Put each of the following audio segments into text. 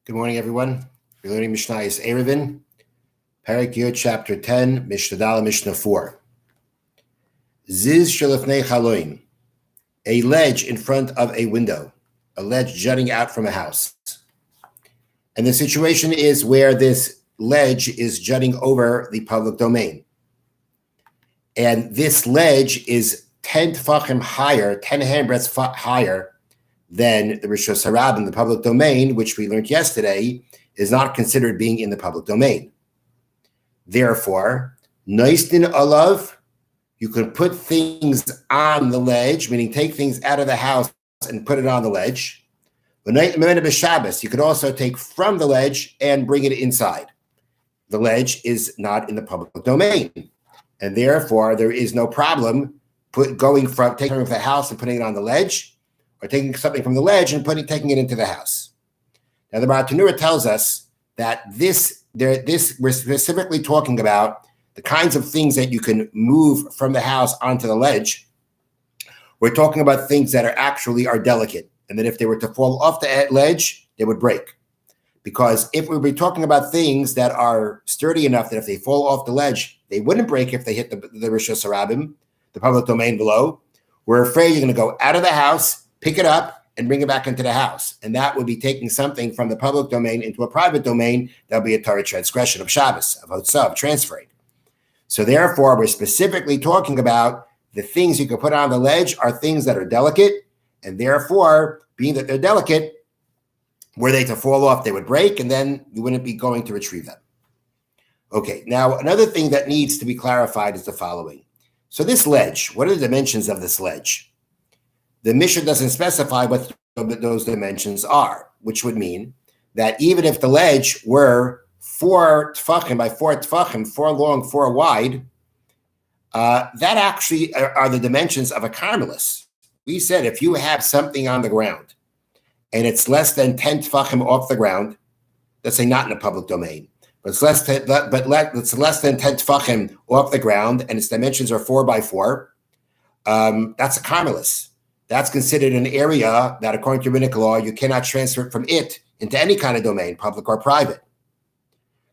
Good morning, everyone. We're learning Mishna is Erevin, Parak Yud, Chapter 10, Mishnah Dala, Mishnah 4. Ziz shelifnei chaloim, a ledge in front of a window, a ledge jutting out from a house. And the situation is where this ledge is jutting over the public domain. And this ledge is 10 tefachim higher, 10 handbreadths higher than the Rishus Harab in the public domain, which we learned yesterday, is not considered being in the public domain. Therefore, Noistin Alav, you can put things on the ledge, meaning take things out of the house and put it on the ledge. You could also take from the ledge and bring it inside. The ledge is not in the public domain, and therefore there is no problem taking from the house and putting it on the ledge, or taking something from the ledge and taking it into the house. Now, the Baratanura tells us that we're specifically talking about the kinds of things that you can move from the house onto the ledge. We're talking about things that are delicate, and that if they were to fall off the ledge, they would break. Because if we were talking about things that are sturdy enough that if they fall off the ledge, they wouldn't break if they hit the Rishus Harabim, the public domain below, we're afraid you're going to go out of the house, pick it up, and bring it back into the house. And that would be taking something from the public domain into a private domain. That would be a Torah transgression of Shabbos, of Hotzah, of transferring. So therefore, we're specifically talking about the things you can put on the ledge are things that are delicate, and therefore, being that they're delicate, were they to fall off, they would break, and then you wouldn't be going to retrieve them. Okay, now another thing that needs to be clarified is the following. So this ledge, what are the dimensions of this ledge? The Mishna doesn't specify what those dimensions are, which would mean that even if the ledge were 4 tefachim by 4 tefachim, 4 long, 4 wide, that actually are the dimensions of a carmelis. We said if you have something on the ground and it's less than 10 tefachim off the ground, let's say not in the public domain, but it's less than 10 tefachim off the ground and its dimensions are 4 by 4, that's a carmelis. That's considered an area that, according to rabbinic law, you cannot transfer from it into any kind of domain, public or private.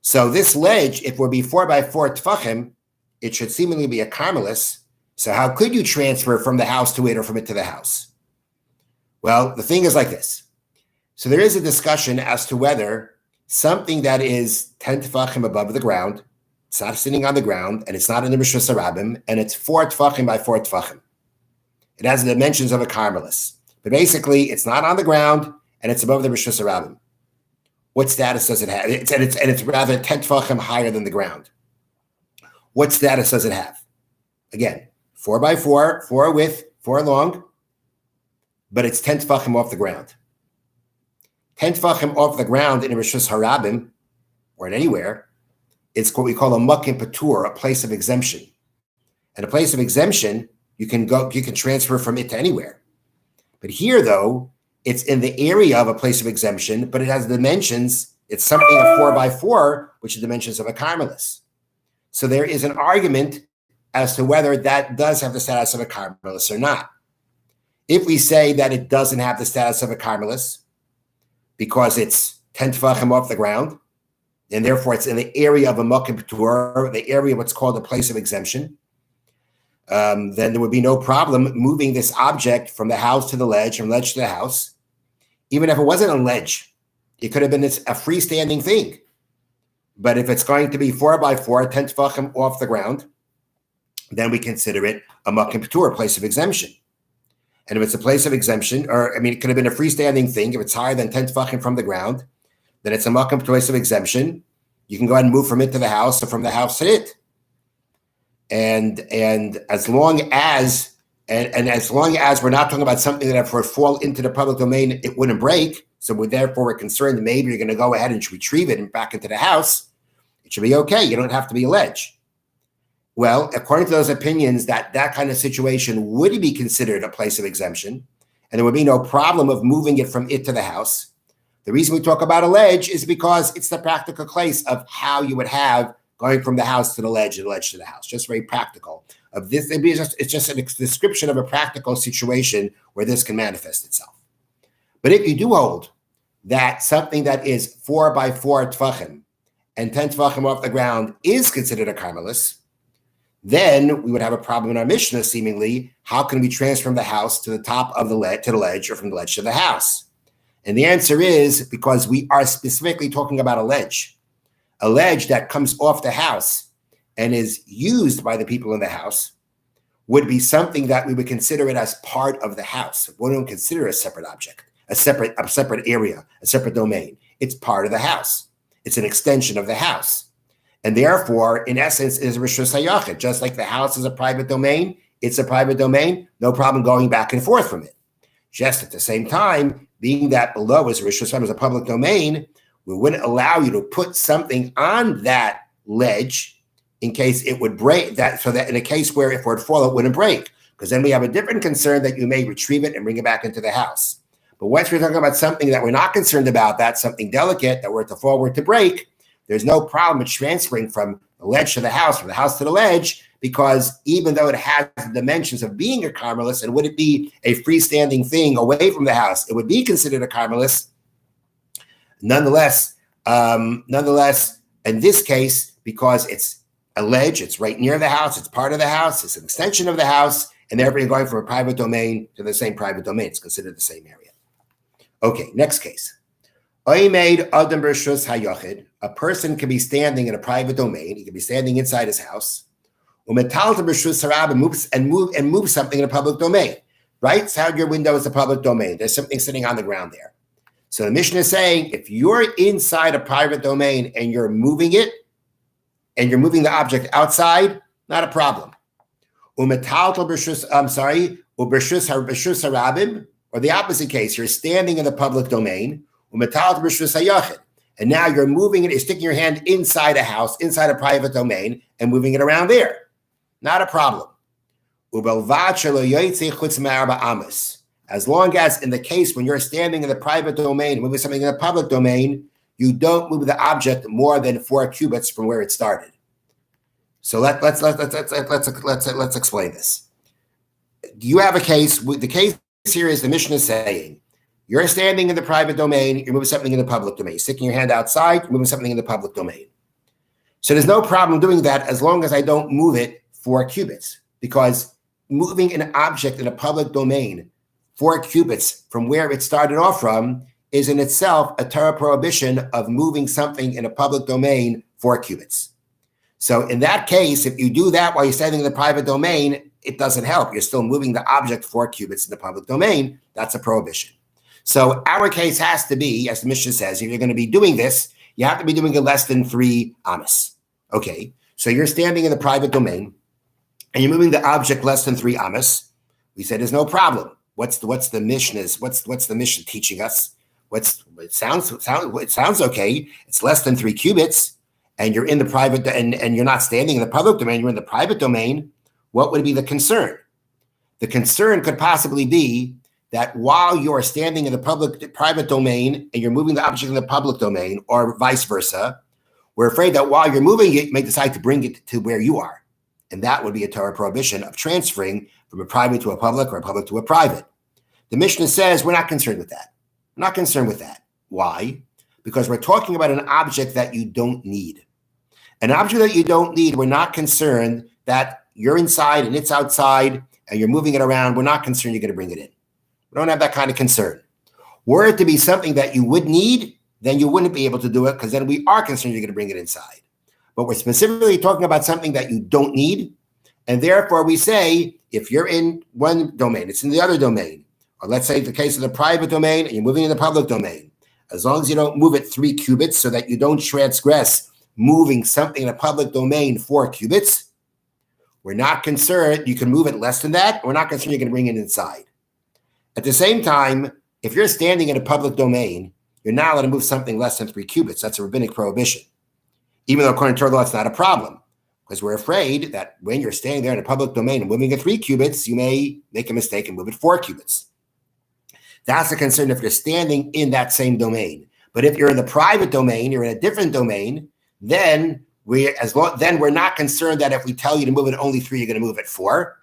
So this ledge, if it would be 4 by 4 tefachim, it should seemingly be a carmelis. So how could you transfer from the house to it or from it to the house? Well, the thing is like this. So there is a discussion as to whether something that is 10 tefachim above the ground, it's not sitting on the ground, and it's not in the Rishus Harabim, and it's 4 tefachim by 4 tefachim. It has the dimensions of a carmelis. But basically, it's not on the ground, and it's above the Rishus Harabim. What status does it have? It's rather 10 tefachim higher than the ground. What status does it have? Again, 4 by 4, 4 width, 4 long, but it's 10 tefachim off the ground. 10 tefachim off the ground in a Rishus Harabim, or in anywhere, it's what we call a makim patur, a place of exemption. And a place of exemption, you can transfer from it to anywhere. But here, though, it's in the area of a place of exemption, but it has dimensions. It's something of 4 by 4, which are dimensions of a carmelis. So there is an argument as to whether that does have the status of a carmelis or not. If we say that it doesn't have the status of a carmelis because it's 10 tefachim off the ground, and therefore it's in the area of a makim patur, the area of what's called a place of exemption, then there would be no problem moving this object from the house to the ledge, from ledge to the house. Even if it wasn't a ledge, it could have been a freestanding thing. But if it's going to be 4 by 4, 10 tefachim off the ground, then we consider it a makim patur, a place of exemption. And if it's a place of exemption, it could have been a freestanding thing. If it's higher than 10 tefachim from the ground, then it's a makim patur, place of exemption. You can go ahead and move from it to the house or from the house to it. And as long as we're not talking about something that if it fall into the public domain, it wouldn't break. So we're concerned that maybe you're going to go ahead and retrieve it and back into the house. It should be okay. You don't have to be a ledge. Well, according to those opinions, that kind of situation would be considered a place of exemption, and there would be no problem of moving it from it to the house. The reason we talk about a ledge is because it's the practical case of how you would have going from the house to the ledge and the ledge to the house. Just very practical. Of this, it's just a description of a practical situation where this can manifest itself. But if you do hold that something that is 4 by 4 tvachim and 10 tvachim off the ground is considered a carmelis, then we would have a problem in our Mishnah, seemingly. How can we transform the house to the top of the ledge, or from the ledge to the house? And the answer is because we are specifically talking about a ledge that comes off the house and is used by the people in the house would be something that we would consider it as part of the house. We don't consider it a separate object, a separate area, a separate domain. It's part of the house. It's an extension of the house. And therefore, in essence, it is Rishus HaYachid. Just like the house is a private domain, it's a private domain, no problem going back and forth from it. Just at the same time, being that below is Rishus HaYachid, is a public domain, we wouldn't allow you to put something on that ledge in case it would break, so that in a case where if it would fall, it wouldn't break. Because then we have a different concern that you may retrieve it and bring it back into the house. But once we're talking about something that we're not concerned about, that's something delicate, that were to fall, were to break, there's no problem with transferring from the ledge to the house, from the house to the ledge, because even though it has the dimensions of being a carmelis, and would it be a freestanding thing away from the house, it would be considered a carmelis. Nonetheless, in this case, because it's a ledge, it's right near the house, it's part of the house, it's an extension of the house, and therefore you're going from a private domain to the same private domain. It's considered the same area. Okay, next case. A person can be standing in a private domain. He can be standing inside his house, and move something in a public domain. Right? Sound your window is a public domain. There's something sitting on the ground there. So the Mishnah is saying, if you're inside a private domain and you're moving it, and you're moving the object outside, not a problem. Or the opposite case, you're standing in the public domain, and now you're moving it, you're sticking your hand inside a house, inside a private domain, and moving it around there. Not a problem. As long as in the case when you're standing in the private domain, moving something in the public domain, you don't move the object more than 4 cubits from where it started. So let's explain this. Do you have a case? The case here is the Mishna saying, you're standing in the private domain, you're moving something in the public domain. You're sticking your hand outside, you're moving something in the public domain. So there's no problem doing that as long as I don't move it 4 cubits, because moving an object in a public domain 4 cubits from where it started off from is in itself a Torah prohibition of moving something in a public domain 4 cubits. So in that case, if you do that while you're standing in the private domain, it doesn't help. You're still moving the object 4 cubits in the public domain. That's a prohibition. So our case has to be, as the Mishnah says, if you're going to be doing this, you have to be doing it less than 3 amas. Okay, so you're standing in the private domain and you're moving the object less than 3 amas. We said there's no problem. What's the Mishnah's? What's the Mishnah teaching us? It sounds okay. It's less than 3 cubits, and you're in the private, and you're not standing in the public domain. You're in the private domain. What would be the concern? The concern could possibly be that while you're standing in the private domain and you're moving the object in the public domain, or vice versa, we're afraid that while you're moving it, you may decide to bring it to where you are, and that would be a Torah prohibition of transferring from a private to a public or a public to a private. The Mishnah says we're not concerned with that. We're not concerned with that. Why? Because we're talking about an object that you don't need. An object that you don't need, we're not concerned that you're inside and it's outside and you're moving it around. We're not concerned you're going to bring it in. We don't have that kind of concern. Were it to be something that you would need, then you wouldn't be able to do it, because then we are concerned you're going to bring it inside. But we're specifically talking about something that you don't need, and therefore we say, if you're in one domain, it's in the other domain. Or let's say the case of the private domain and you're moving in the public domain. As long as you don't move it 3 cubits so that you don't transgress moving something in a public domain 4 cubits, we're not concerned. You can move it less than that. We're not concerned you're going to bring it inside. At the same time, if you're standing in a public domain, you're not allowed to move something less than 3 cubits. That's a rabbinic prohibition. Even though according to Torah law, it's not a problem. Because we're afraid that when you're standing there in a public domain and moving it 3 cubits, you may make a mistake and move it 4 cubits. That's a concern if you're standing in that same domain. But if you're in the private domain, you're in a different domain, then we're not concerned that if we tell you to move it only 3, you're going to move it 4.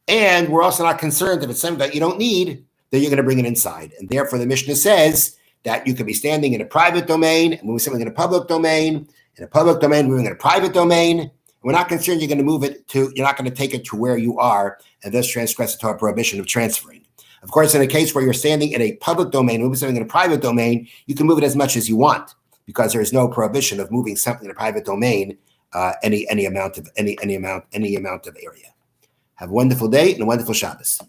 And we're also not concerned if it's something that you don't need, that you're going to bring it inside. And therefore, the Mishnah says that you could be standing in a private domain and moving something in a public domain, moving in a private domain. We're not concerned you're not going to take it to where you are and thus transgress the Torah prohibition of transferring. Of course, in a case where you're standing in a public domain, moving something in a private domain, you can move it as much as you want because there is no prohibition of moving something in a private domain any amount of area. Have a wonderful day and a wonderful Shabbos.